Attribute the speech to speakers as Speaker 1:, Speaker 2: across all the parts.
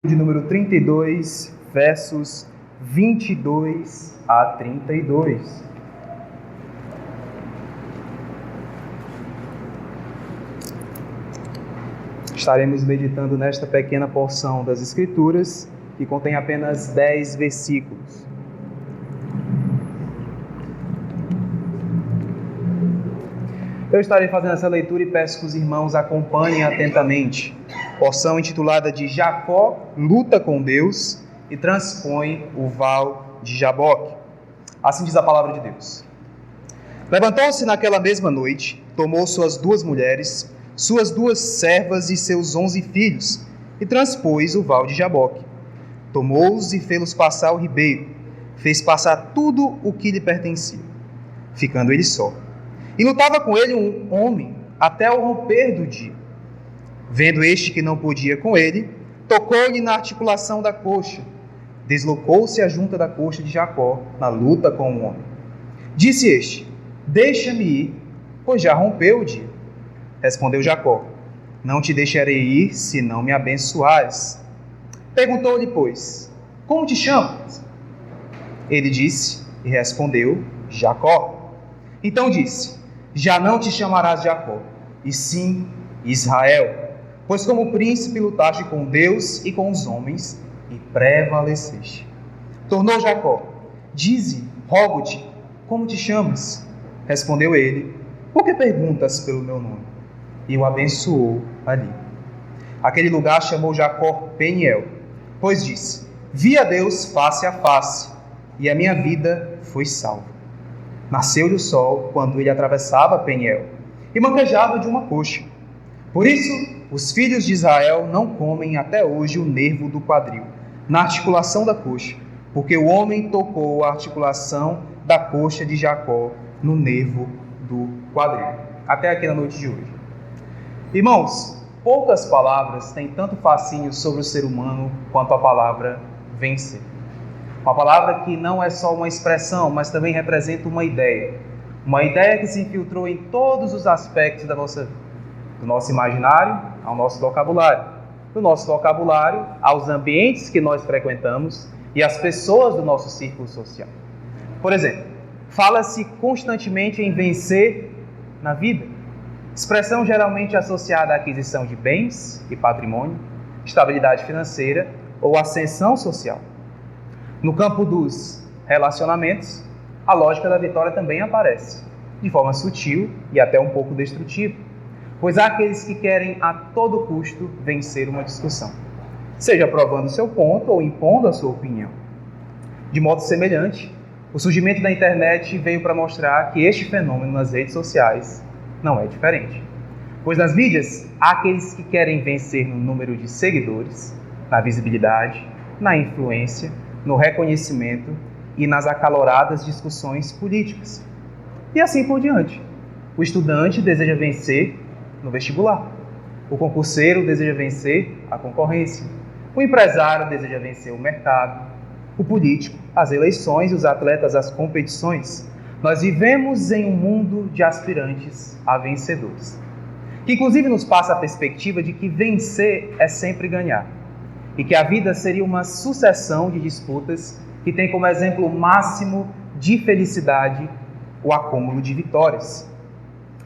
Speaker 1: de número 32, versos 22 a 32. Estaremos meditando nesta pequena porção das Escrituras, que contém apenas 10 versículos. Eu estarei fazendo essa leitura e peço que os irmãos acompanhem atentamente. Porção intitulada de Jacó luta com Deus e transpõe o val de Jaboque. Assim diz a palavra de Deus. Levantou-se naquela mesma noite, tomou suas 2 mulheres, suas 2 servas e seus 11 filhos, e transpôs o val de Jaboque. Tomou-os e fê-los passar o ribeiro, fez passar tudo o que lhe pertencia, ficando ele só. E lutava com ele um homem até o romper do dia. Vendo este que não podia com ele, tocou-lhe na articulação da coxa. Deslocou-se a junta da coxa de Jacó na luta com o homem. Disse este: deixa-me ir, pois já rompeu o dia. Respondeu Jacó: não te deixarei ir, se não me abençoares. Perguntou-lhe, pois, como te chamas? Ele disse e respondeu: Jacó. Então disse: já não te chamarás Jacó, e sim Israel, pois como príncipe lutaste com Deus e com os homens, e prevaleceste. Tornou Jacó: dize, rogo-te, como te chamas? Respondeu ele: por que perguntas pelo meu nome? E o abençoou ali. Aquele lugar chamou Jacó Peniel, pois disse: vi a Deus face a face, e a minha vida foi salva. Nasceu-lhe o sol quando ele atravessava Peniel, e manquejava de uma coxa. Por isso, os filhos de Israel não comem até hoje o nervo do quadril, na articulação da coxa, porque o homem tocou a articulação da coxa de Jacó no nervo do quadril. Até aqui na noite de hoje. Irmãos, poucas palavras têm tanto fascínio sobre o ser humano quanto a palavra vencer. Uma palavra que não é só uma expressão, mas também representa uma ideia. Uma ideia que se infiltrou em todos os aspectos da nossa vida. Do nosso imaginário ao nosso vocabulário. Do nosso vocabulário aos ambientes que nós frequentamos e às pessoas do nosso círculo social. Por exemplo, fala-se constantemente em vencer na vida. Expressão geralmente associada à aquisição de bens e patrimônio, estabilidade financeira ou ascensão social. No campo dos relacionamentos, a lógica da vitória também aparece, de forma sutil e até um pouco destrutiva, pois há aqueles que querem a todo custo vencer uma discussão, seja provando seu ponto ou impondo a sua opinião. De modo semelhante, o surgimento da internet veio para mostrar que este fenômeno nas redes sociais não é diferente. Pois nas mídias, há aqueles que querem vencer no número de seguidores, na visibilidade, na influência, no reconhecimento e nas acaloradas discussões políticas. E assim por diante. O estudante deseja vencer no vestibular. O concurseiro deseja vencer a concorrência. O empresário deseja vencer o mercado. O político, as eleições e os atletas, as competições. Nós vivemos em um mundo de aspirantes a vencedores, que inclusive nos passa a perspectiva de que vencer é sempre ganhar, e que a vida seria uma sucessão de disputas que tem como exemplo máximo de felicidade o acúmulo de vitórias.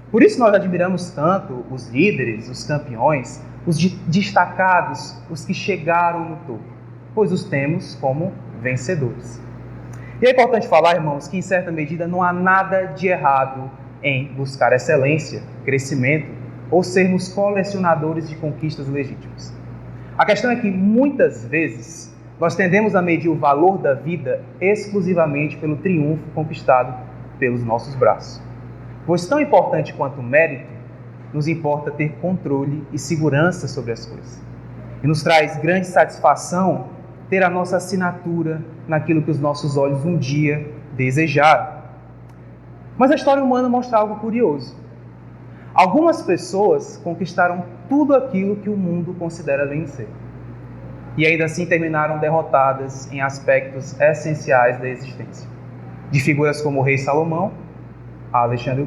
Speaker 1: Por isso nós admiramos tanto os líderes, os campeões, os destacados, os que chegaram no topo, pois os temos como vencedores. E é importante falar, irmãos, que em certa medida não há nada de errado em buscar excelência, crescimento ou sermos colecionadores de conquistas legítimas. A questão é que muitas vezes nós tendemos a medir o valor da vida exclusivamente pelo triunfo conquistado pelos nossos braços. Pois tão importante quanto o mérito, nos importa ter controle e segurança sobre as coisas. E nos traz grande satisfação ter a nossa assinatura naquilo que os nossos olhos um dia desejaram. Mas a história humana mostra algo curioso. Algumas pessoas conquistaram tudo aquilo que o mundo considera vencer. E ainda assim terminaram derrotadas em aspectos essenciais da existência. De figuras como o rei Salomão a Alexandre o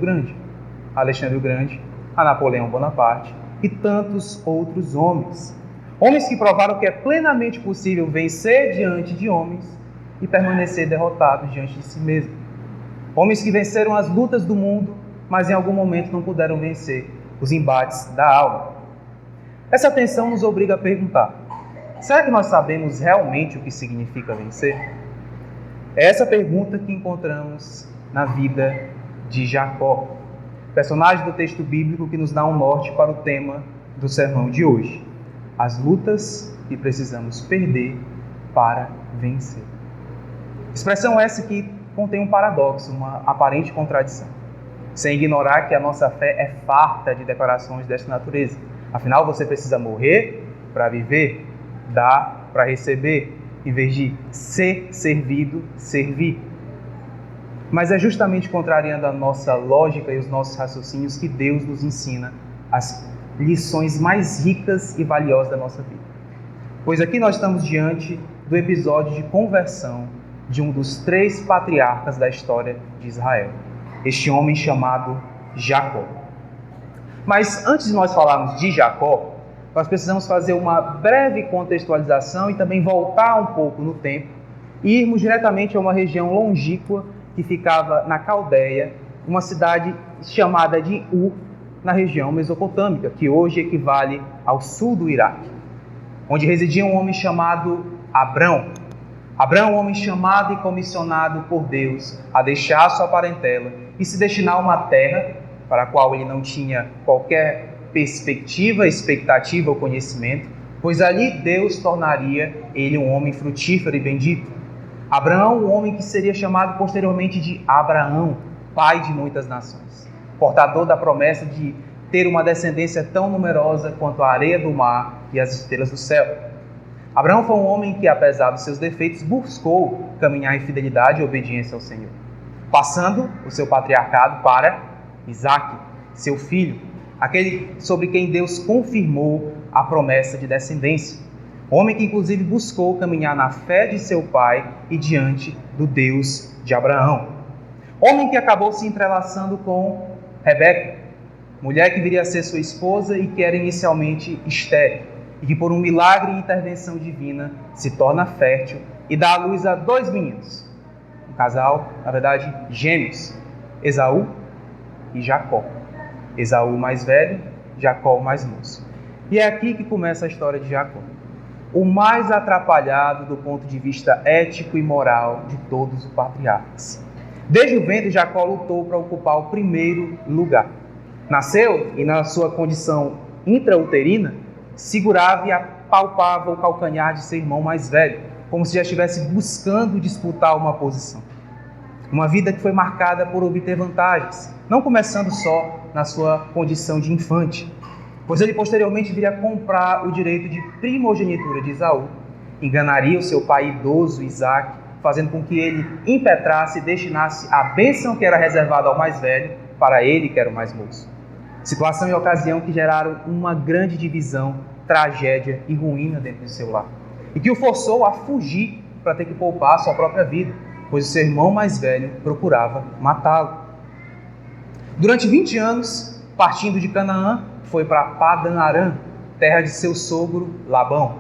Speaker 1: Grande, a Napoleão Bonaparte e tantos outros homens. Homens que provaram que é plenamente possível vencer diante de homens e permanecer derrotados diante de si mesmo. Homens que venceram as lutas do mundo, mas em algum momento não puderam vencer os embates da alma. Essa tensão nos obriga a perguntar: será que nós sabemos realmente o que significa vencer? É essa pergunta que encontramos na vida de Jacó, personagem do texto bíblico que nos dá um norte para o tema do sermão de hoje: as lutas que precisamos perder para vencer. Expressão essa que contém um paradoxo, uma aparente contradição, sem ignorar que a nossa fé é farta de declarações desta natureza. Afinal, você precisa morrer para viver, dar para receber, em vez de ser servido, servir. Mas é justamente contrariando a nossa lógica e os nossos raciocínios que Deus nos ensina as lições mais ricas e valiosas da nossa vida. Pois aqui nós estamos diante do episódio de conversão de um dos 3 patriarcas da história de Israel, este homem chamado Jacó. Mas antes de nós falarmos de Jacó, nós precisamos fazer uma breve contextualização e também voltar um pouco no tempo e irmos diretamente a uma região longínqua que ficava na Caldeia, uma cidade chamada de Ur, na região mesopotâmica, que hoje equivale ao sul do Iraque, onde residia um homem chamado Abrão. Abrão, um homem chamado e comissionado por Deus a deixar sua parentela e se destinar a uma terra para a qual ele não tinha qualquer perspectiva, expectativa ou conhecimento, pois ali Deus tornaria ele um homem frutífero e bendito. Abraão, um homem que seria chamado posteriormente de Abraão, pai de muitas nações, portador da promessa de ter uma descendência tão numerosa quanto a areia do mar e as estrelas do céu. Abraão foi um homem que, apesar dos seus defeitos, buscou caminhar em fidelidade e obediência ao Senhor, passando o seu patriarcado para Isaque, seu filho, aquele sobre quem Deus confirmou a promessa de descendência. Homem que inclusive buscou caminhar na fé de seu pai e diante do Deus de Abraão. Homem que acabou se entrelaçando com Rebeca, mulher que viria a ser sua esposa e que era inicialmente estéril, e que por um milagre e intervenção divina se torna fértil e dá à luz a 2 meninos. Um casal, na verdade, gêmeos, Esaú e Jacó. Esaú mais velho, Jacó mais moço. E é aqui que começa a história de Jacó, o mais atrapalhado do ponto de vista ético e moral de todos os patriarcas. Desde o ventre, Jacó lutou para ocupar o primeiro lugar. Nasceu e, na sua condição intrauterina, segurava e apalpava o calcanhar de seu irmão mais velho, como se já estivesse buscando disputar uma posição. Uma vida que foi marcada por obter vantagens, não começando só na sua condição de infante, pois ele posteriormente viria a comprar o direito de primogenitura de Esaú, enganaria o seu pai idoso Isaque, fazendo com que ele impetrasse e destinasse a bênção que era reservada ao mais velho para ele, que era o mais moço. Situação e ocasião que geraram uma grande divisão, tragédia e ruína dentro de seu lar, e que o forçou a fugir para ter que poupar a sua própria vida, pois o seu irmão mais velho procurava matá-lo. Durante 20 anos, partindo de Canaã, foi para Padan Aram, terra de seu sogro Labão.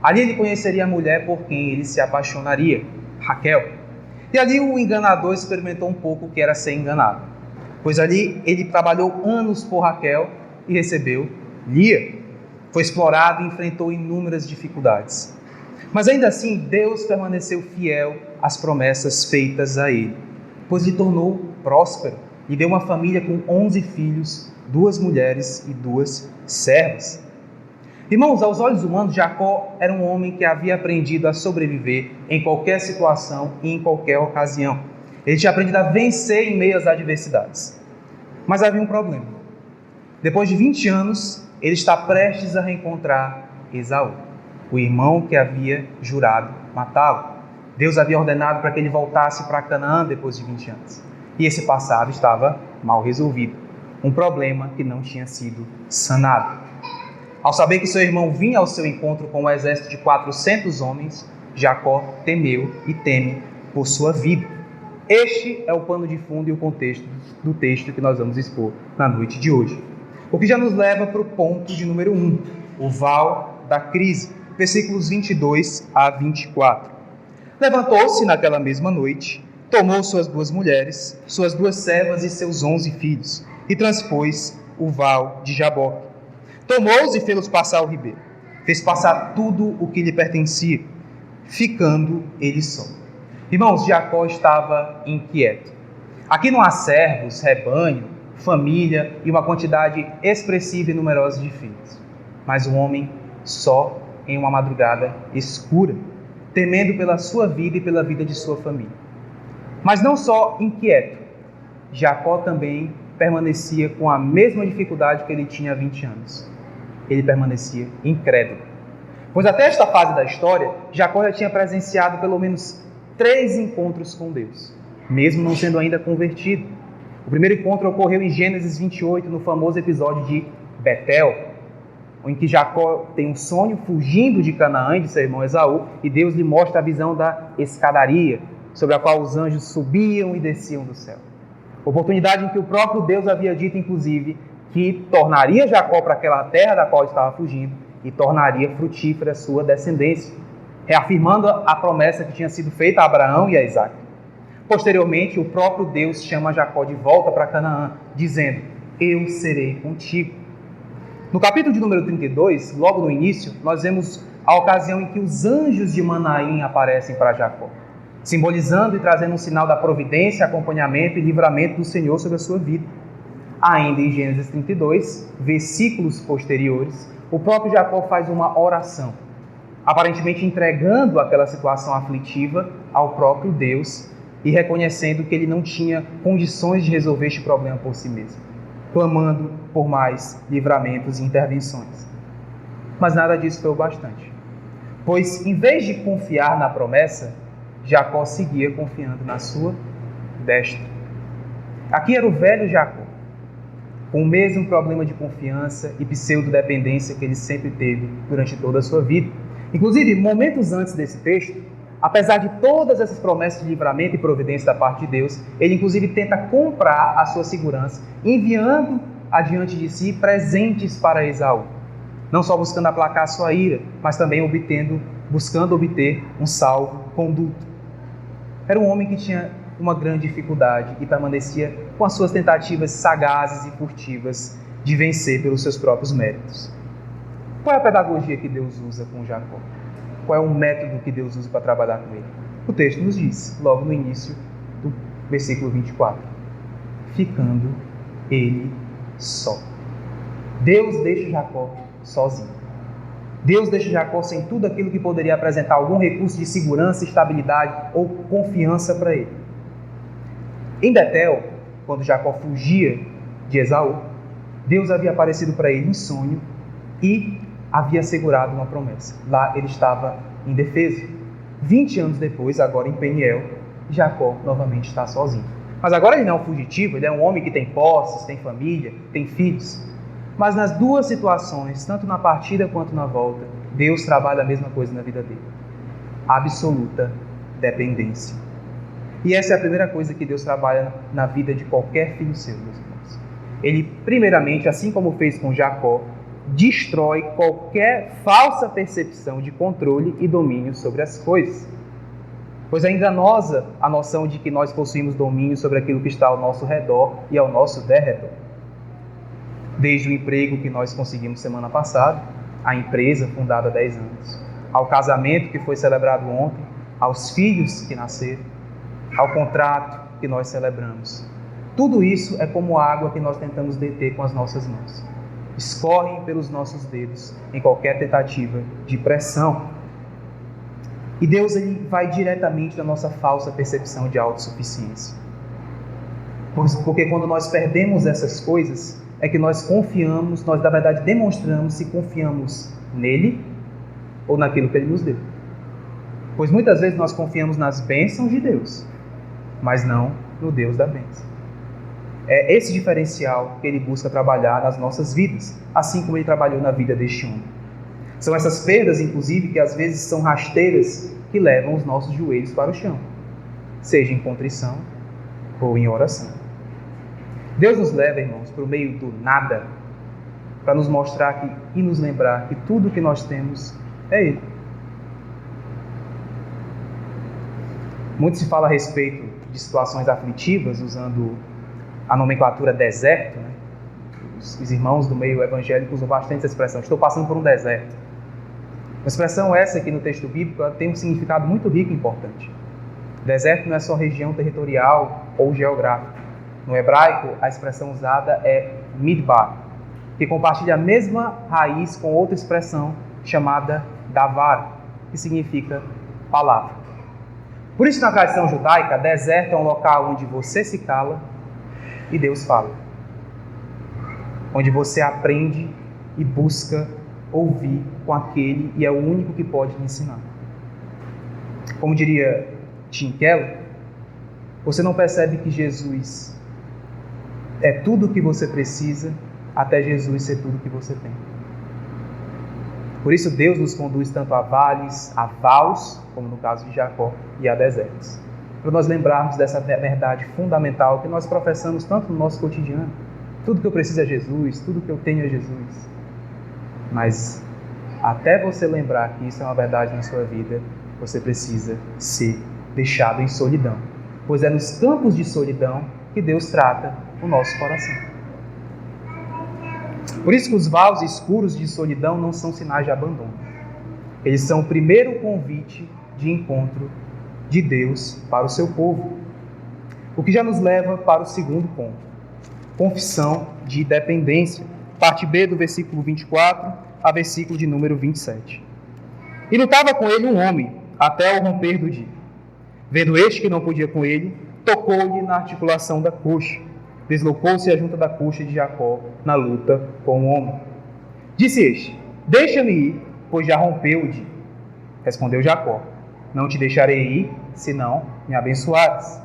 Speaker 1: Ali ele conheceria a mulher por quem ele se apaixonaria, Raquel. E ali o enganador experimentou um pouco o que era ser enganado, pois ali ele trabalhou anos por Raquel e recebeu Lia. Foi explorado e enfrentou inúmeras dificuldades. Mas ainda assim, Deus permaneceu fiel às promessas feitas a ele, pois lhe tornou próspero e deu uma família com 11 filhos, 2 mulheres e 2 servas. Irmãos, aos olhos humanos, Jacó era um homem que havia aprendido a sobreviver em qualquer situação e em qualquer ocasião. Ele tinha aprendido a vencer em meio às adversidades. Mas havia um problema. Depois de 20 anos, ele está prestes a reencontrar Esaú, o irmão que havia jurado matá-lo. Deus havia ordenado para que ele voltasse para Canaã depois de 20 anos. E esse passado estava mal resolvido. Um problema que não tinha sido sanado. Ao saber que seu irmão vinha ao seu encontro com um exército de 400 homens, Jacó temeu e teme por sua vida. Este é o pano de fundo e o contexto do texto que nós vamos expor na noite de hoje. O que já nos leva para o ponto de número 1, o val da crise. Versículos 22 a 24. Levantou-se naquela mesma noite, tomou suas 2 mulheres, suas 2 servas e seus 11 filhos, e transpôs o val de Jaboque. Tomou-os e fê-los passar o ribeiro. Fez passar tudo o que lhe pertencia, ficando ele só. Irmãos, Jacó estava inquieto. Aqui não há servos, rebanho, família e uma quantidade expressiva e numerosa de filhos. Mas um homem só em uma madrugada escura, temendo pela sua vida e pela vida de sua família. Mas não só inquieto, Jacó também permanecia com a mesma dificuldade que ele tinha há 20 anos. Ele permanecia incrédulo. Pois até esta fase da história, Jacó já tinha presenciado pelo menos 3 encontros com Deus, mesmo não sendo ainda convertido. O primeiro encontro ocorreu em Gênesis 28, no famoso episódio de Betel, em que Jacó tem um sonho fugindo de Canaã, de seu irmão Esaú, e Deus lhe mostra a visão da escadaria, sobre a qual os anjos subiam e desciam do céu. Oportunidade em que o próprio Deus havia dito, inclusive, que tornaria Jacó para aquela terra da qual estava fugindo e tornaria frutífera sua descendência, reafirmando a promessa que tinha sido feita a Abraão e a Isaac. Posteriormente, o próprio Deus chama Jacó de volta para Canaã, dizendo: eu serei contigo. No capítulo de número 32, logo no início, nós vemos a ocasião em que os anjos de Manaim aparecem para Jacó, simbolizando e trazendo um sinal da providência, acompanhamento e livramento do Senhor sobre a sua vida. Ainda em Gênesis 32, versículos posteriores, o próprio Jacó faz uma oração, aparentemente entregando aquela situação aflitiva ao próprio Deus e reconhecendo que ele não tinha condições de resolver este problema por si mesmo, clamando por mais livramentos e intervenções. Mas nada disso foi o bastante, pois em vez de confiar na promessa, Jacó seguia confiando na sua destra. Aqui era o velho Jacó, com o mesmo problema de confiança e pseudo-dependência que ele sempre teve durante toda a sua vida. Inclusive, momentos antes desse texto, apesar de todas essas promessas de livramento e providência da parte de Deus, ele inclusive tenta comprar a sua segurança, enviando adiante de si presentes para Esaú. Não só buscando aplacar a sua ira, mas também buscando obter um salvo-conduto. Era um homem que tinha uma grande dificuldade e permanecia com as suas tentativas sagazes e furtivas de vencer pelos seus próprios méritos. Qual é a pedagogia que Deus usa com Jacó? Qual é o método que Deus usa para trabalhar com ele? O texto nos diz, logo no início do versículo 24, ficando ele só. Deus deixa Jacó sozinho. Deus deixa Jacó sem tudo aquilo que poderia apresentar algum recurso de segurança, estabilidade ou confiança para ele. Em Betel, quando Jacó fugia de Esaú, Deus havia aparecido para ele em sonho e havia assegurado uma promessa. Lá ele estava indefeso. 20 anos depois, agora em Peniel, Jacó novamente está sozinho. Mas agora ele não é um fugitivo, ele é um homem que tem posses, tem família, tem filhos. Mas nas duas situações, tanto na partida quanto na volta, Deus trabalha a mesma coisa na vida dele. Absoluta dependência. E essa é a primeira coisa que Deus trabalha na vida de qualquer filho seu, meus irmãos. Ele, primeiramente, assim como fez com Jacó, destrói qualquer falsa percepção de controle e domínio sobre as coisas. Pois é enganosa a noção de que nós possuímos domínio sobre aquilo que está ao nosso redor e ao nosso derredor. Desde o emprego que nós conseguimos semana passada, a empresa fundada há 10 anos, ao casamento que foi celebrado ontem, aos filhos que nasceram, ao contrato que nós celebramos. Tudo isso é como água que nós tentamos deter com as nossas mãos. Escorrem pelos nossos dedos em qualquer tentativa de pressão. E Deus ele vai diretamente da nossa falsa percepção de autossuficiência. Porque quando nós perdemos essas coisas, é que nós confiamos, nós na verdade demonstramos se confiamos nele ou naquilo que ele nos deu. Pois muitas vezes nós confiamos nas bênçãos de Deus, mas não no Deus da bênção. É esse diferencial que ele busca trabalhar nas nossas vidas, assim como ele trabalhou na vida deste homem. São essas perdas, inclusive, que às vezes são rasteiras que levam os nossos joelhos para o chão, seja em contrição ou em oração. Deus nos leva, irmãos, por meio do nada, para nos mostrar e nos lembrar que tudo que nós temos é Ele. Muito se fala a respeito de situações aflitivas, usando a nomenclatura deserto, né? Os irmãos do meio evangélico usam bastante essa expressão, estou passando por um deserto. Uma expressão essa aqui no texto bíblico, ela tem um significado muito rico e importante. Deserto não é só região territorial ou geográfica. No hebraico, a expressão usada é midbar, que compartilha a mesma raiz com outra expressão chamada davar, que significa palavra. Por isso, na tradição judaica, deserto é um local onde você se cala e Deus fala. Onde você aprende e busca ouvir com aquele e é o único que pode lhe ensinar. Como diria Tim Keller, você não percebe que Jesus é tudo o que você precisa até Jesus ser tudo o que você tem. Por isso Deus nos conduz tanto a vales, a vales, como no caso de Jacó, e a desertos. Para nós lembrarmos dessa verdade fundamental que nós professamos tanto no nosso cotidiano. Tudo que eu preciso é Jesus, tudo que eu tenho é Jesus. Mas até você lembrar que isso é uma verdade na sua vida, você precisa ser deixado em solidão. Pois é nos campos de solidão que Deus trata o nosso coração. Por isso que os vales escuros de solidão não são sinais de abandono. Eles são o primeiro convite de encontro de Deus para o seu povo. O que já nos leva para o segundo ponto. Confissão de dependência. Parte B do versículo 24 a versículo de número 27. E lutava com ele um homem, até ao romper do dia. Vendo este que não podia com ele, tocou-lhe na articulação da coxa. Deslocou-se a junta da coxa de Jacó na luta com o homem. Disse este: deixa-me ir, pois já rompeu o dia. Respondeu Jacó: não te deixarei ir, senão me abençoares.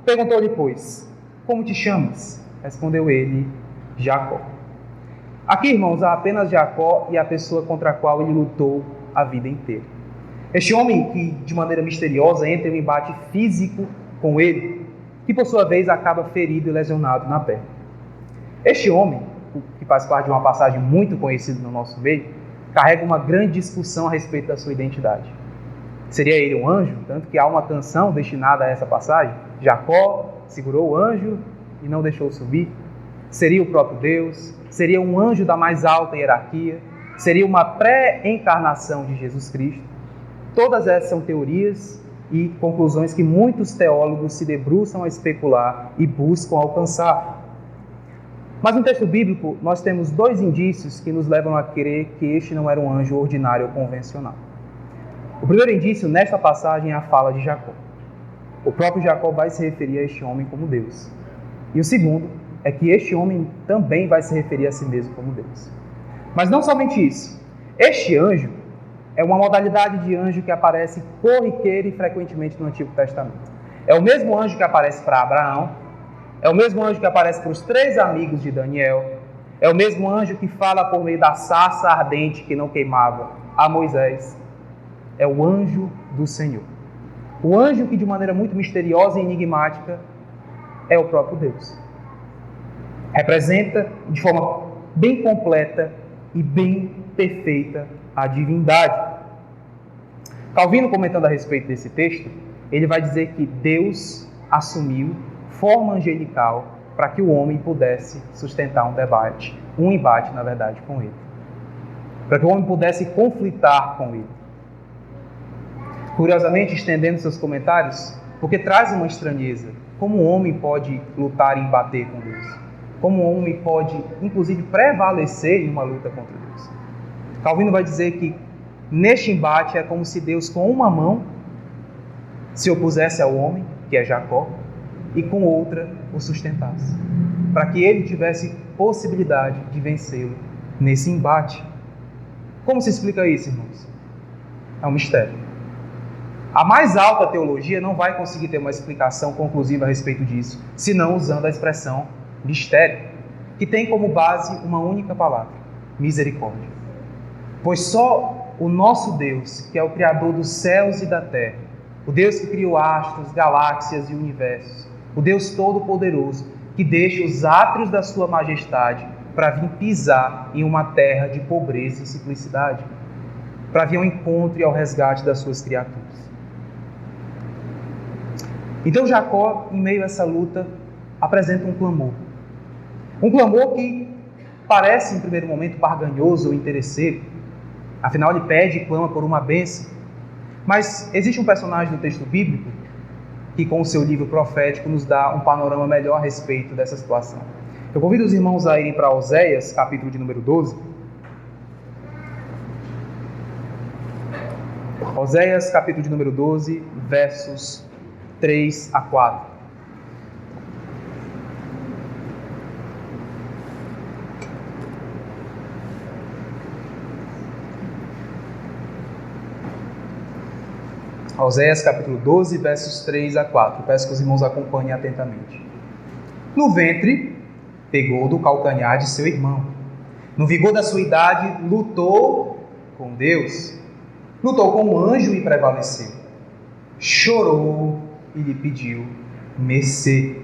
Speaker 1: Perguntou-lhe, pois, como te chamas? Respondeu ele: Jacó. Aqui, irmãos, há apenas Jacó e a pessoa contra a qual ele lutou a vida inteira. Este homem que, de maneira misteriosa, entra em um embate físico com ele, que por sua vez acaba ferido e lesionado na perna. Este homem, que faz parte de uma passagem muito conhecida no nosso meio, carrega uma grande discussão a respeito da sua identidade. Seria ele um anjo? Tanto que há uma canção destinada a essa passagem. Jacó segurou o anjo e não deixou subir. Seria o próprio Deus? Seria um anjo da mais alta hierarquia? Seria uma pré-encarnação de Jesus Cristo? Todas essas são teorias e conclusões que muitos teólogos se debruçam a especular e buscam alcançar. Mas no texto bíblico nós temos dois indícios que nos levam a crer que este não era um anjo ordinário ou convencional. O primeiro indício nesta passagem é a fala de Jacó. O próprio Jacó vai se referir a este homem como Deus. E o segundo é que este homem também vai se referir a si mesmo como Deus. Mas não somente isso. Este anjo é uma modalidade de anjo que aparece corriqueira e frequentemente no Antigo Testamento. É o mesmo anjo que aparece para Abraão, é o mesmo anjo que aparece para os 3 amigos de Daniel, é o mesmo anjo que fala por meio da sarça ardente que não queimava a Moisés. É o anjo do Senhor. O anjo que de maneira muito misteriosa e enigmática é o próprio Deus. Representa de forma bem completa e bem perfeita a divindade. Calvino, comentando a respeito desse texto, ele vai dizer que Deus assumiu forma angelical para que o homem pudesse sustentar um embate, na verdade, com ele. Para que o homem pudesse conflitar com ele. Curiosamente, estendendo seus comentários, porque traz uma estranheza. Como um homem pode lutar e embater com Deus? Como um homem pode, inclusive, prevalecer em uma luta contra Deus? Calvino vai dizer que neste embate é como se Deus com uma mão se opusesse ao homem, que é Jacó, e com outra o sustentasse, para que ele tivesse possibilidade de vencê-lo nesse embate. Como se explica isso, irmãos? É um mistério. A mais alta teologia não vai conseguir ter uma explicação conclusiva a respeito disso, senão usando a expressão mistério, que tem como base uma única palavra: misericórdia. Pois só o nosso Deus, que é o Criador dos céus e da terra, o Deus que criou astros, galáxias e universos, o Deus Todo-Poderoso, que deixa os átrios da sua majestade para vir pisar em uma terra de pobreza e simplicidade, para vir ao encontro e ao resgate das suas criaturas. Então Jacó, em meio a essa luta, apresenta um clamor. Um clamor que parece, em primeiro momento, barganhoso ou interesseiro. Afinal, ele pede e clama por uma bênção. Mas existe um personagem do texto bíblico que, com o seu livro profético, nos dá um panorama melhor a respeito dessa situação. Eu convido os irmãos a irem para Oséias, capítulo de número 12. Oséias, capítulo de número 12, versos 3 a 4. Oséias capítulo 12, versos 3 a 4. Peço que os irmãos acompanhem atentamente. No ventre, pegou do calcanhar de seu irmão. No vigor da sua idade, lutou com Deus. Lutou com o anjo e prevaleceu. Chorou e lhe pediu mercê.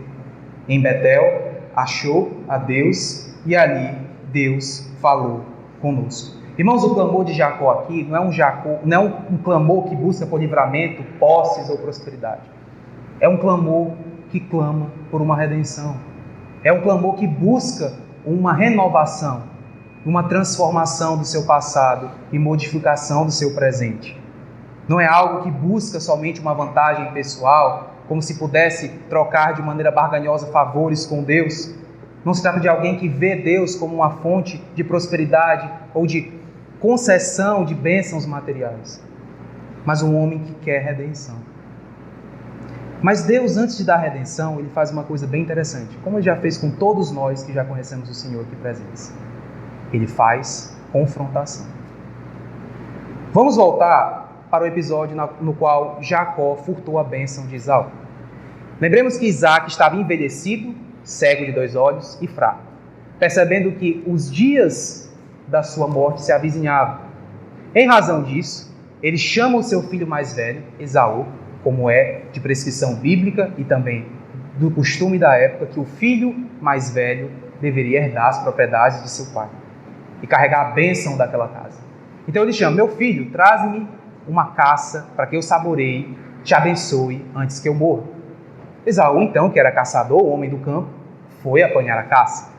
Speaker 1: Em Betel, achou a Deus e ali Deus falou conosco. Irmãos, o clamor de Jacó aqui não é um clamor que busca por livramento, posses ou prosperidade. É um clamor que clama por uma redenção. É um clamor que busca uma renovação, uma transformação do seu passado e modificação do seu presente. Não é algo que busca somente uma vantagem pessoal, como se pudesse trocar de maneira barganhosa favores com Deus. Não se trata de alguém que vê Deus como uma fonte de prosperidade ou de concessão de bênçãos materiais, mas um homem que quer redenção. Mas Deus, antes de dar redenção, Ele faz uma coisa bem interessante, como Ele já fez com todos nós que já conhecemos o Senhor aqui presentes. Ele faz confrontação. Vamos voltar para o episódio no qual Jacó furtou a bênção de Esaú. Lembremos que Isaac estava envelhecido, cego de 2 olhos e fraco, percebendo que os dias da sua morte se avizinhavam. Em razão disso, ele chama o seu filho mais velho, Esaú, como é de prescrição bíblica e também do costume da época, que o filho mais velho deveria herdar as propriedades de seu pai e carregar a bênção daquela casa. Então ele chama: meu filho, traze-me uma caça para que eu saboreie, te abençoe antes que eu morra. Esaú, então, que era caçador, homem do campo, foi apanhar a caça.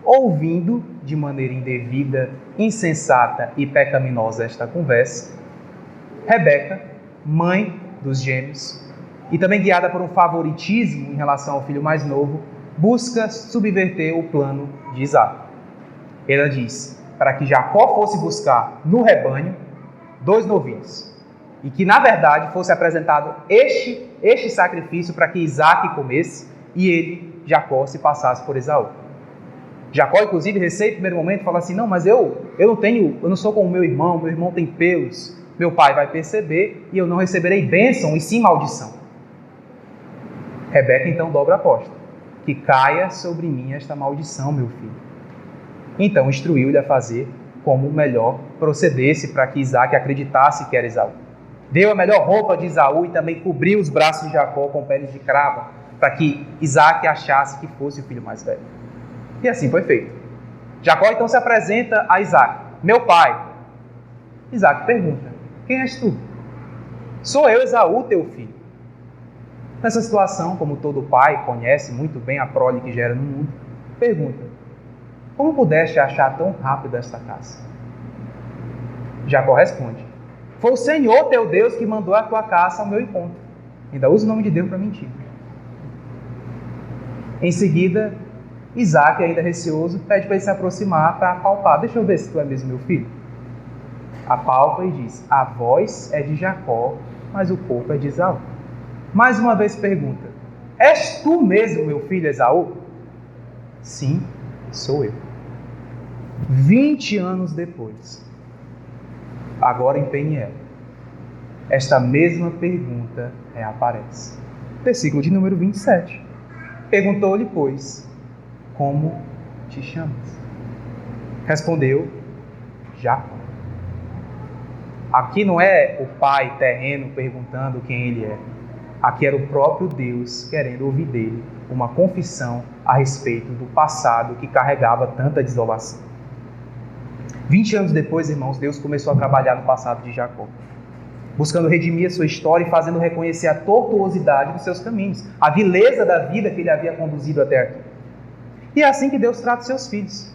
Speaker 1: Ouvindo de maneira indevida, insensata e pecaminosa esta conversa, Rebeca, mãe dos gêmeos, e também guiada por um favoritismo em relação ao filho mais novo, busca subverter o plano de Isaac. Ela diz para que Jacó fosse buscar no rebanho 2 novilhos, e que na verdade fosse apresentado este sacrifício para que Isaac comesse e ele, Jacó, se passasse por Esaú. Jacó, inclusive, receia em primeiro momento, fala assim: não, mas eu não sou como meu irmão tem pelos, meu pai vai perceber e eu não receberei bênção e sim maldição. Rebeca então dobra a aposta: que caia sobre mim esta maldição, meu filho. Então instruiu-lhe a fazer como melhor procedesse para que Isaac acreditasse que era Esaú. Deu a melhor roupa de Esaú e também cobriu os braços de Jacó com peles de cravo, para que Isaac achasse que fosse o filho mais velho. E assim foi feito. Jacó então se apresenta a Isaac: meu pai. Isaac pergunta: quem és tu? Sou eu, Esaú, teu filho. Nessa situação, como todo pai conhece muito bem a prole que gera no mundo, pergunta: como pudeste achar tão rápido esta caça? Jacó responde: foi o Senhor teu Deus que mandou a tua caça ao meu encontro. Ainda usa o nome de Deus para mentir. Em seguida, Isaac, ainda receoso, pede para ele se aproximar para apalpar. Deixa eu ver se tu é mesmo meu filho. Apalpa e diz: a voz é de Jacó, mas o corpo é de Esaú. Mais uma vez pergunta: és tu mesmo meu filho Esaú? Sim, sou eu. 20 anos depois, agora em Peniel, esta mesma pergunta reaparece. Versículo de número 27. Perguntou-lhe, pois: como te chamas? Respondeu: Jacó. Aqui não é o pai terreno perguntando quem ele é. Aqui era o próprio Deus querendo ouvir dele uma confissão a respeito do passado que carregava tanta desolação. 20 anos depois, irmãos, Deus começou a trabalhar no passado de Jacó, buscando redimir a sua história e fazendo reconhecer a tortuosidade dos seus caminhos, a vileza da vida que ele havia conduzido até aqui. E é assim que Deus trata os seus filhos.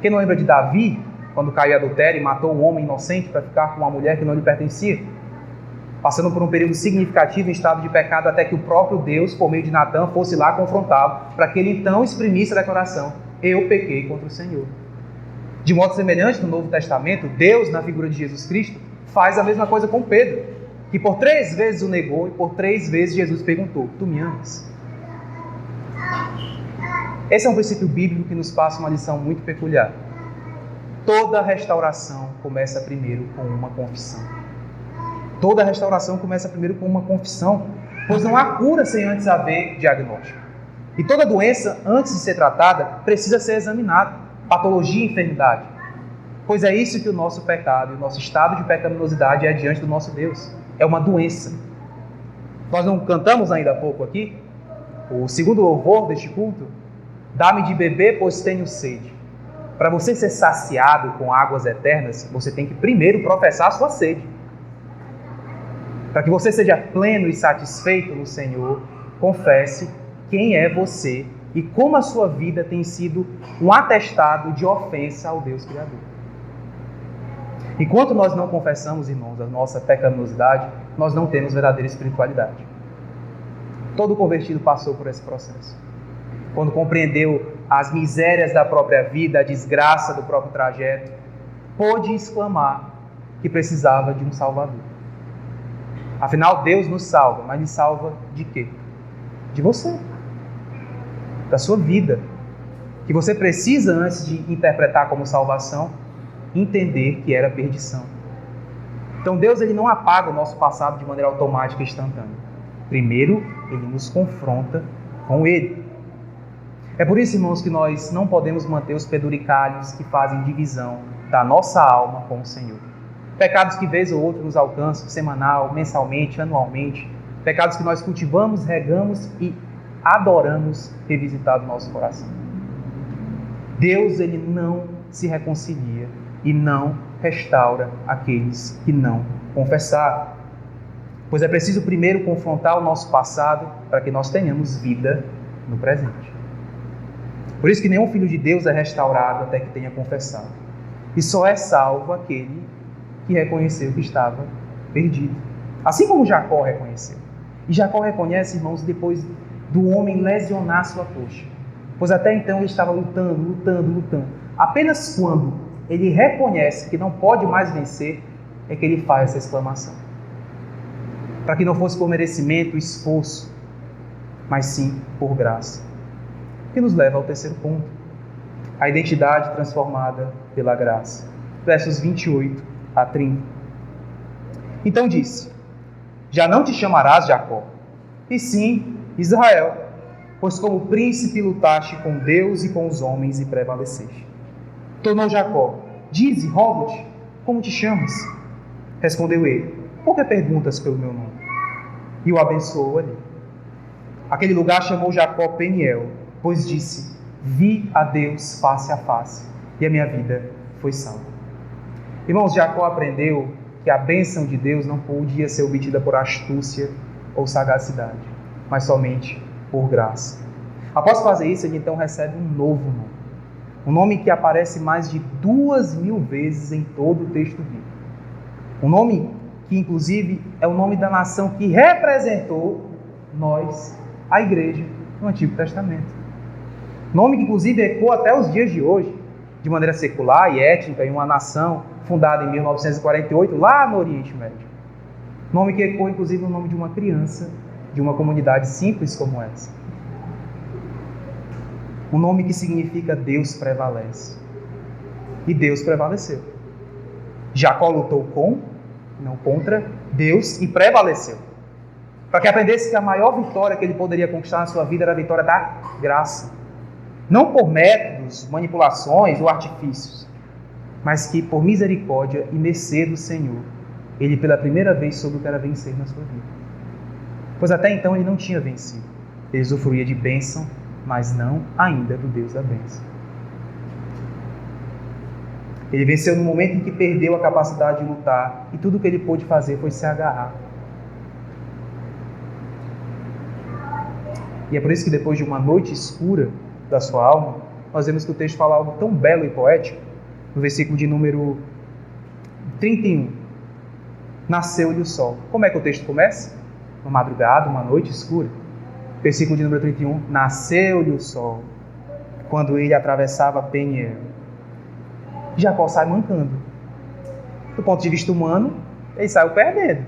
Speaker 1: Quem não lembra de Davi, quando caiu em adultério e matou um homem inocente para ficar com uma mulher que não lhe pertencia? Passando por um período significativo em estado de pecado, até que o próprio Deus, por meio de Natã, fosse lá confrontá-lo, para que ele então exprimisse a declaração: eu pequei contra o Senhor. De modo semelhante, no Novo Testamento, Deus, na figura de Jesus Cristo, faz a mesma coisa com Pedro, que por 3 vezes o negou e por 3 vezes Jesus perguntou: tu me amas? Esse é um princípio bíblico que nos passa uma lição muito peculiar. Toda restauração começa primeiro com uma confissão. Toda restauração começa primeiro com uma confissão, pois não há cura sem antes haver diagnóstico. E toda doença, antes de ser tratada, precisa ser examinada. Patologia e enfermidade. Pois é isso que o nosso pecado e o nosso estado de pecaminosidade é diante do nosso Deus. É uma doença. Nós não cantamos ainda há pouco aqui, o segundo louvor deste culto: dá-me de beber, pois tenho sede. Para você ser saciado com águas eternas, você tem que primeiro professar a sua sede. Para que você seja pleno e satisfeito no Senhor, confesse quem é você e como a sua vida tem sido um atestado de ofensa ao Deus Criador. Enquanto nós não confessamos, irmãos, a nossa pecaminosidade, nós não temos verdadeira espiritualidade. Todo convertido passou por esse processo. Quando compreendeu as misérias da própria vida, a desgraça do próprio trajeto, pôde exclamar que precisava de um Salvador. Afinal, Deus nos salva, mas nos salva de quê? De você, da sua vida, que você precisa, antes de interpretar como salvação, entender que era perdição. Então Deus, ele não apaga o nosso passado de maneira automática e instantânea. Primeiro, ele nos confronta com ele. É por isso, irmãos, que nós não podemos manter os peduricalhos que fazem divisão da nossa alma com o Senhor. Pecados que vez ou outra nos alcançam, semanal, mensalmente, anualmente. Pecados que nós cultivamos, regamos e adoramos revisitar do nosso coração. Deus, ele não se reconcilia e não restaura aqueles que não confessaram. Pois é preciso primeiro confrontar o nosso passado para que nós tenhamos vida no presente. Por isso que nenhum filho de Deus é restaurado até que tenha confessado. E só é salvo aquele que reconheceu que estava perdido. Assim como Jacó reconheceu. E Jacó reconhece, irmãos, depois do homem lesionar sua coxa. Pois até então ele estava lutando. Apenas quando ele reconhece que não pode mais vencer, é que ele faz essa exclamação. Para que não fosse por merecimento, esforço, mas sim por graça. Que nos leva ao terceiro ponto. A identidade transformada pela graça. Versos 28 a 30. Então disse: já não te chamarás Jacó, e sim Israel, pois como príncipe lutaste com Deus e com os homens e prevaleceste. Tornou Jacó: dize, rogo-te, como te chamas? Respondeu ele: por que perguntas pelo meu nome? E o abençoou ali. Aquele lugar chamou Jacó Peniel, pois disse: vi a Deus face a face, e a minha vida foi salva. Irmãos, Jacó aprendeu que a bênção de Deus não podia ser obtida por astúcia ou sagacidade, mas somente por graça. Após fazer isso, ele então recebe um novo nome. Um nome que aparece mais de 2.000 vezes em todo o texto bíblico. Um nome que, inclusive, é o nome da nação que representou nós, a igreja, no Antigo Testamento. Nome que, inclusive, ecoa até os dias de hoje, de maneira secular e étnica, em uma nação fundada em 1948, lá no Oriente Médio. Nome que ecoa, inclusive, o nome de uma criança, de uma comunidade simples como essa. Um nome que significa Deus prevalece. E Deus prevaleceu. Jacó lutou com, não contra, Deus e prevaleceu. Para que aprendesse que a maior vitória que ele poderia conquistar na sua vida era a vitória da graça. Não por métodos, manipulações ou artifícios, mas que por misericórdia e mercê do Senhor, ele pela primeira vez soube o que era vencer na sua vida. pois até então ele não tinha vencido. Ele usufruía de bênção, mas não ainda do Deus da bênção. Ele venceu no momento em que perdeu a capacidade de lutar, e tudo o que ele pôde fazer foi se agarrar. E é por isso que depois de uma noite escura da sua alma, nós vemos que o texto fala algo tão belo e poético, no versículo de número 31. Nasceu-lhe o sol. Como é que o texto começa? Uma madrugada, uma noite escura. Versículo de número 31. Nasceu-lhe o sol, quando ele atravessava Peniel. Jacó sai mancando. Do ponto de vista humano, ele saiu perdendo.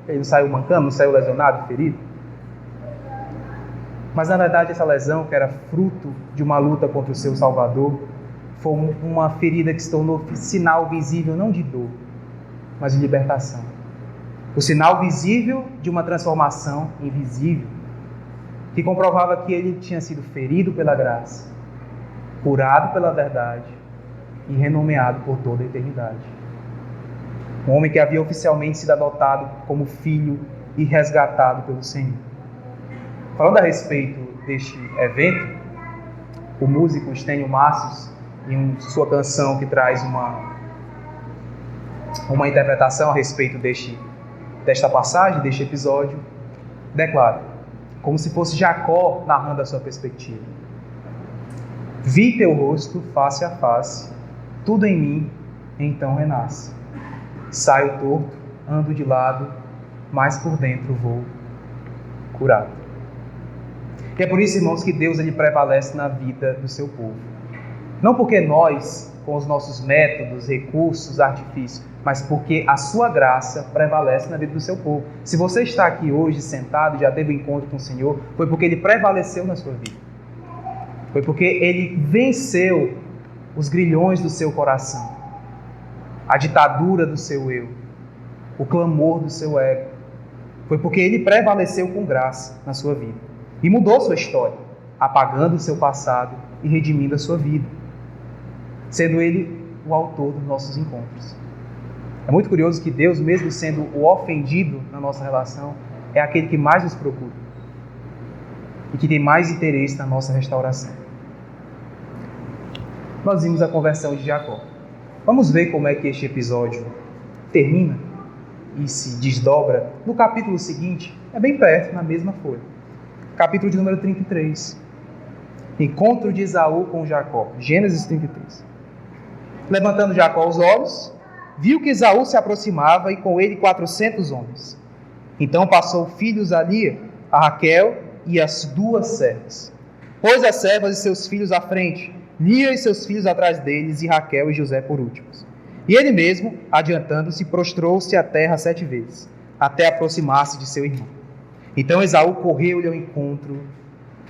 Speaker 1: Ele não saiu mancando, não saiu lesionado, ferido. Mas, na verdade, essa lesão, que era fruto de uma luta contra o seu Salvador, foi uma ferida que se tornou sinal visível não de dor, mas de libertação. O sinal visível de uma transformação invisível, que comprovava que ele tinha sido ferido pela graça, curado pela verdade e renomeado por toda a eternidade. Um homem que havia oficialmente sido adotado como filho e resgatado pelo Senhor. Falando a respeito deste evento, o músico Stênio Macios, em sua canção que traz uma interpretação a respeito desta passagem, deste episódio, declara, como se fosse Jacó narrando a sua perspectiva: vi teu rosto face a face, tudo em mim então renasce. Saio torto, ando de lado, mas por dentro vou curado. E é por isso, irmãos, que Deus ele prevalece na vida do seu povo. Não porque nós, com os nossos métodos, recursos, artifícios, mas porque a sua graça prevalece na vida do seu povo. Se você está aqui hoje sentado e já teve um encontro com o Senhor, foi porque Ele prevaleceu na sua vida. Foi porque Ele venceu os grilhões do seu coração, a ditadura do seu eu, o clamor do seu ego. Foi porque Ele prevaleceu com graça na sua vida. E mudou sua história, apagando o seu passado e redimindo a sua vida, sendo Ele o autor dos nossos encontros. É muito curioso que Deus, mesmo sendo o ofendido na nossa relação, é aquele que mais nos procura e que tem mais interesse na nossa restauração. Nós vimos a conversão de Jacó. Vamos ver como é que este episódio termina e se desdobra no capítulo seguinte, é bem perto, na mesma folha. Capítulo de número 33. Encontro de Esaú com Jacó. Gênesis 33. Levantando Jacó os olhos, viu que Esaú se aproximava e com ele 400 homens. Então passou filhos a Lia, a Raquel e as duas servas. Pôs as servas e seus filhos à frente, Lia e seus filhos atrás deles, e Raquel e José por últimos. E ele mesmo, adiantando-se, prostrou-se à terra 7 vezes, até aproximar-se de seu irmão. Então Esaú correu-lhe ao encontro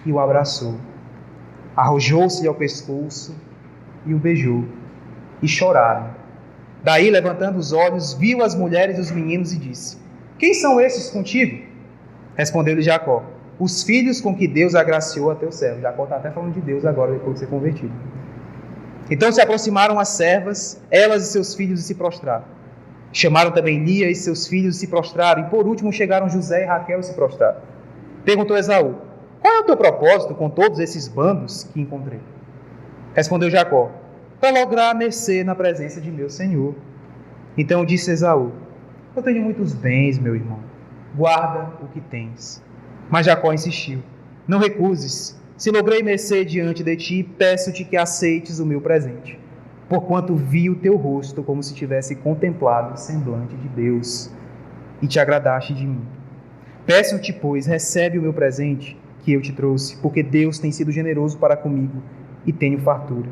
Speaker 1: e o abraçou. Arrojou-se-lhe ao pescoço e o beijou. E choraram. Daí, levantando os olhos, viu as mulheres e os meninos e disse: quem são esses contigo? Respondeu-lhe Jacó: os filhos com que Deus agraciou a teu servo. Jacó está até falando de Deus agora, depois de ser convertido. Então se aproximaram as servas, elas e seus filhos, e se prostraram. Chamaram também Lia e seus filhos e se prostraram, e por último chegaram José e Raquel e se prostraram. Perguntou Esaú: qual é o teu propósito com todos esses bandos que encontrei? Respondeu Jacó: para lograr mercê na presença de meu senhor. Então disse Esaú: eu tenho muitos bens, meu irmão, guarda o que tens. Mas Jacó insistiu: não recuses, se logrei mercê diante de ti, peço-te que aceites o meu presente, porquanto vi o teu rosto como se tivesse contemplado o semblante de Deus, e te agradaste de mim. Peço-te, pois, recebe o meu presente que eu te trouxe, porque Deus tem sido generoso para comigo, e tenho fartura.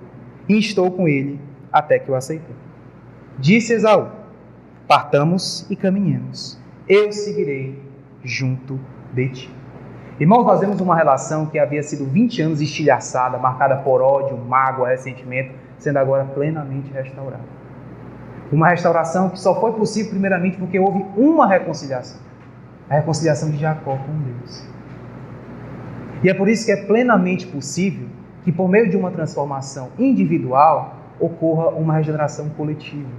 Speaker 1: E estou com ele até que o aceitou. Disse Esaú: partamos e caminhemos, eu seguirei junto de ti. Irmãos, nós vemos uma relação que havia sido 20 anos estilhaçada, marcada por ódio, mágoa, ressentimento, sendo agora plenamente restaurada. Uma restauração que só foi possível primeiramente porque houve uma reconciliação. A reconciliação de Jacó com Deus. E é por isso que é plenamente possível que por meio de uma transformação individual ocorra uma regeneração coletiva.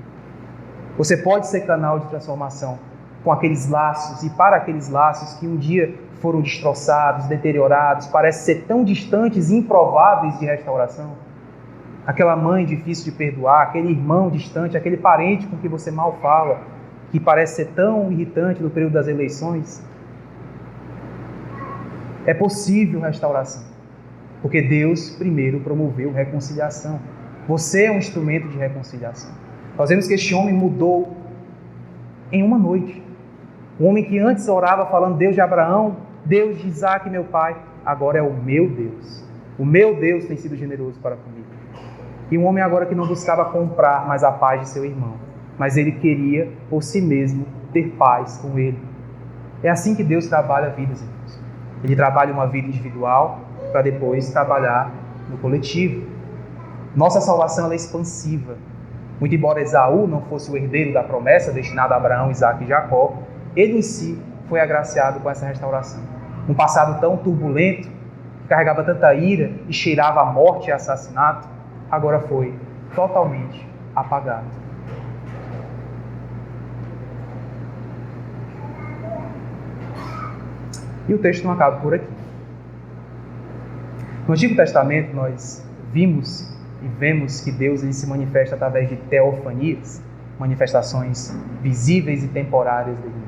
Speaker 1: Você pode ser canal de transformação com aqueles laços e para aqueles laços que um dia foram destroçados, deteriorados, parecem ser tão distantes e improváveis de restauração. Aquela mãe difícil de perdoar, aquele irmão distante, aquele parente com que você mal fala, que parece ser tão irritante no período das eleições. É possível restauração, porque Deus primeiro promoveu reconciliação. Você é um instrumento de reconciliação. Nós vemos que este homem mudou em uma noite. Um homem que antes orava falando Deus de Abraão, Deus de Isaac, meu pai, agora é o meu Deus. O meu Deus tem sido generoso para comigo. E um homem agora que não buscava comprar mais a paz de seu irmão, mas ele queria, por si mesmo, ter paz com ele. É assim que Deus trabalha vidas, irmãos. Ele trabalha uma vida individual para depois trabalhar no coletivo. Nossa salvação é expansiva. Muito embora Esaú não fosse o herdeiro da promessa destinada a Abraão, Isaac e Jacó, ele em si foi agraciado com essa restauração. Um passado tão turbulento, que carregava tanta ira e cheirava a morte e assassinato, agora foi totalmente apagado. E o texto não acaba por aqui. No Antigo Testamento nós vimos e vemos que Deus ele se manifesta através de teofanias, manifestações visíveis e temporárias dele mesmo.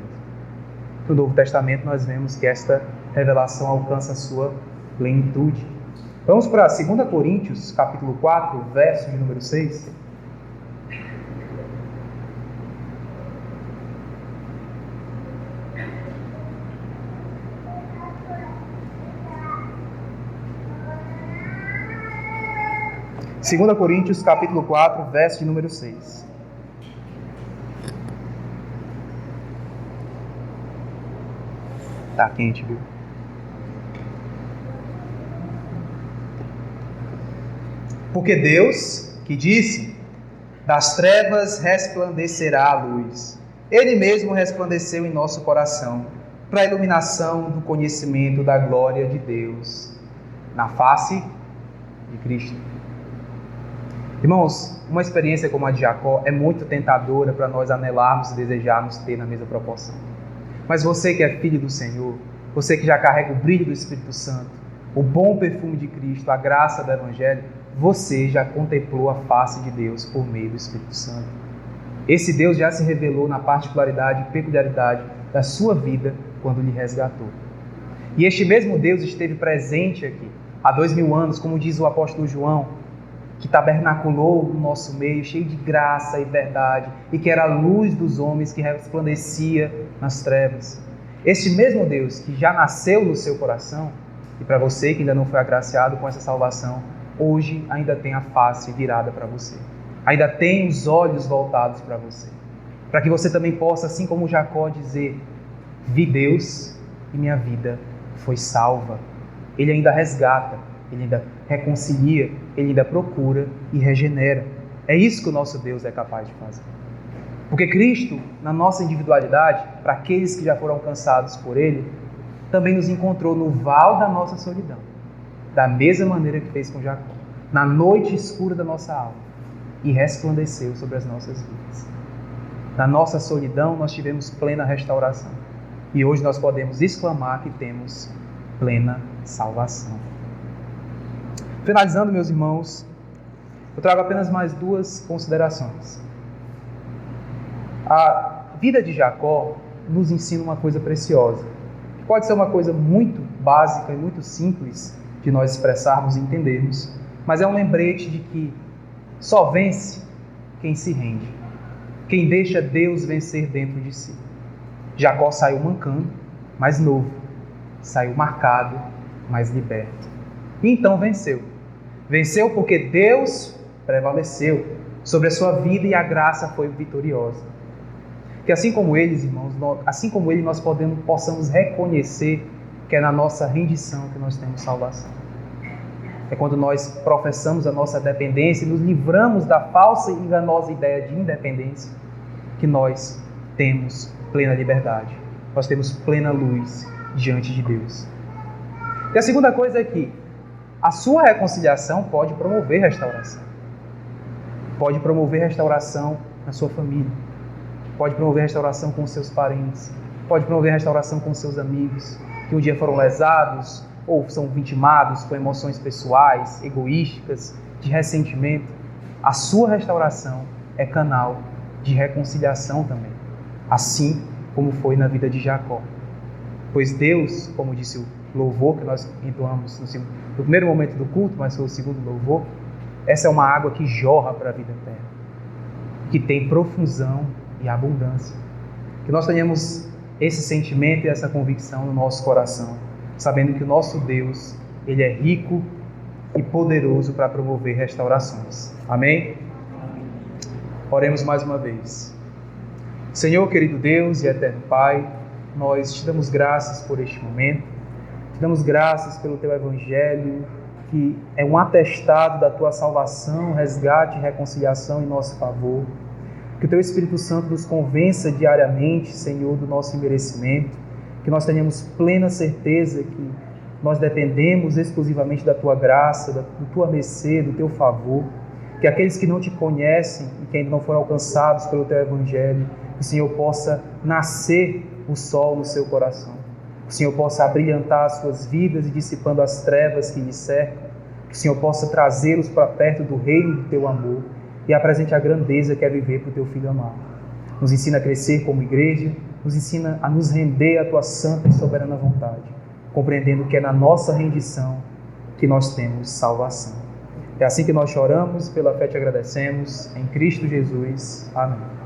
Speaker 1: No Novo Testamento nós vemos que esta revelação alcança a sua plenitude. Vamos para 2 Coríntios, capítulo 4, verso de número 6. Segunda Coríntios, capítulo 4, verso de número 6. Tá quente, viu? Porque Deus, que disse, das trevas resplandecerá a luz, Ele mesmo resplandeceu em nosso coração, para a iluminação do conhecimento da glória de Deus, na face de Cristo. Irmãos, uma experiência como a de Jacó é muito tentadora para nós anelarmos e desejarmos ter na mesma proporção. Mas você que é filho do Senhor, você que já carrega o brilho do Espírito Santo, o bom perfume de Cristo, a graça do Evangelho, você já contemplou a face de Deus por meio do Espírito Santo. Esse Deus já se revelou na particularidade e peculiaridade da sua vida quando lhe resgatou. E este mesmo Deus esteve presente aqui há 2000 anos, como diz o apóstolo João, que tabernaculou no nosso meio, cheio de graça e verdade, e que era a luz dos homens que resplandecia nas trevas. Este mesmo Deus que já nasceu no seu coração, e para você que ainda não foi agraciado com essa salvação, hoje ainda tem a face virada para você. Ainda tem os olhos voltados para você. Para que você também possa, assim como Jacó, dizer, vi Deus e minha vida foi salva. Ele ainda resgata, Ele ainda reconcilia, Ele ainda procura e regenera. É isso que o nosso Deus é capaz de fazer. Porque Cristo, na nossa individualidade, para aqueles que já foram alcançados por Ele, também nos encontrou no val da nossa solidão, da mesma maneira que fez com Jacó, na noite escura da nossa alma, e resplandeceu sobre as nossas vidas. Na nossa solidão nós tivemos plena restauração, e hoje nós podemos exclamar que temos plena salvação. Finalizando, meus irmãos, eu trago apenas mais duas considerações. A vida de Jacó nos ensina uma coisa preciosa. Pode ser uma coisa muito básica e muito simples de nós expressarmos e entendermos, mas é um lembrete de que só vence quem se rende, quem deixa Deus vencer dentro de si. Jacó saiu mancando, mas novo, saiu marcado, mas liberto. E então venceu. Venceu porque Deus prevaleceu sobre a sua vida e a graça foi vitoriosa. Que assim como eles, irmãos, assim como ele, nós possamos reconhecer que é na nossa rendição que nós temos salvação. É quando nós professamos a nossa dependência e nos livramos da falsa e enganosa ideia de independência que nós temos plena liberdade. Nós temos plena luz diante de Deus. E a segunda coisa é que a sua reconciliação pode promover restauração. Pode promover restauração na sua família. pode promover restauração com seus parentes, pode promover restauração com seus amigos, que um dia foram lesados ou são vitimados com emoções pessoais, egoísticas, de ressentimento. A sua restauração é canal de reconciliação também, assim como foi na vida de Jacó. Pois Deus, como disse o louvor que nós entoamos no primeiro momento do culto, mas foi o segundo louvor, essa é uma água que jorra para a vida eterna, que tem profusão e abundância. Que nós tenhamos esse sentimento e essa convicção no nosso coração, sabendo que o nosso Deus, Ele é rico e poderoso para promover restaurações. Amém? Oremos mais uma vez. Senhor, querido Deus e eterno Pai, nós te damos graças por este momento, te damos graças pelo Teu Evangelho, que é um atestado da Tua salvação, resgate e reconciliação em nosso favor. Que o Teu Espírito Santo nos convença diariamente, Senhor, do nosso merecimento, que nós tenhamos plena certeza que nós dependemos exclusivamente da Tua graça, da Tua mercê, do Teu favor, que aqueles que não Te conhecem e que ainda não foram alcançados pelo Teu Evangelho, que o Senhor possa nascer o sol no seu coração, que o Senhor possa abrilhantar as suas vidas e dissipando as trevas que lhes cercam, que o Senhor possa trazê-los para perto do reino do Teu amor e apresente a grandeza que é viver para o Teu Filho amado. Nos ensina a crescer como igreja, nos ensina a nos render à Tua santa e soberana vontade, compreendendo que é na nossa rendição que nós temos salvação. É assim que nós choramos, pela fé te agradecemos, em Cristo Jesus. Amém.